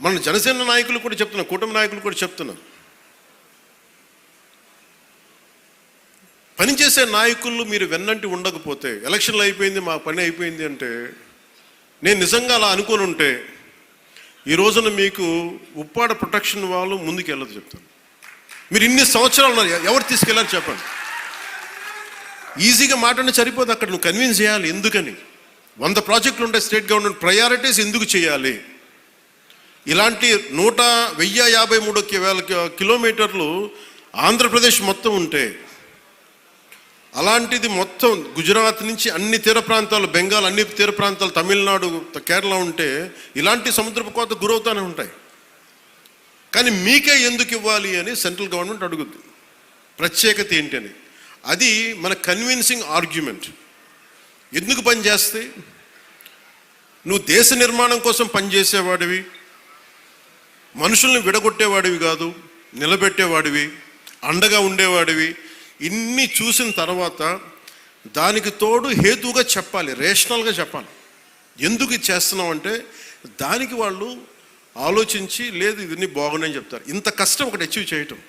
మన జనసేన నాయకులు కూడా చెప్తున్నా, కూటమి నాయకులు కూడా చెప్తున్నా, పనిచేసే నాయకులు మీరు వెన్నంటి ఉండకపోతే, ఎలక్షన్లు అయిపోయింది మా పని అయిపోయింది అంటే, నేను నిజంగా అలా అనుకుని ఉంటే ఈ రోజున మీకు ఉప్పాడ ప్రొటెక్షన్ వాళ్ళు ముందుకు వెళ్ళదు చెప్తాను. మీరు ఇన్ని సంవత్సరాలు ఉన్నారు, ఎవరు తీసుకెళ్ళారు చెప్పండి. ఈజీగా మాట్లాడి సరిపోదు, అక్కడ నువ్వు కన్విన్స్ చేయాలి. ఎందుకని 100 ప్రాజెక్టులు ఉంటాయి స్టేట్ గవర్నమెంట్, ప్రయారిటీస్ ఎందుకు చేయాలి? ఇలాంటి 1053 కిలోమీటర్లు ఆంధ్రప్రదేశ్ మొత్తం ఉంటే, అలాంటిది మొత్తం గుజరాత్ నుంచి అన్ని తీర ప్రాంతాలు, బెంగాల్ అన్ని తీర ప్రాంతాలు, తమిళనాడు, కేరళ ఉంటే ఇలాంటి సముద్రపు కోత గురవుతూనే ఉంటాయి. కానీ మీకే ఎందుకు ఇవ్వాలి అని సెంట్రల్ గవర్నమెంట్ అడుగుద్ది. ప్రత్యేకత ఏంటని, అది మన కన్విన్సింగ్ ఆర్గ్యుమెంట్. ఎందుకు పనిచేస్తే, నువ్వు దేశ నిర్మాణం కోసం పనిచేసేవాడివి, మనుషుల్ని విడగొట్టేవాడివి కాదు, నిలబెట్టేవాడివి, అండగా ఉండేవాడివి. ఇన్ని చూసిన తర్వాత దానికి తోడు హేతుగా చెప్పాలి, రేషనల్గా చెప్పాలి. ఎందుకు ఇది చేస్తున్నావు అంటే దానికి వాళ్ళు ఆలోచించి, లేదు ఇవన్నీ బాగున్నాయని చెప్తారు. ఇంత కష్టం ఒకటి అచీవ్ చేయటం.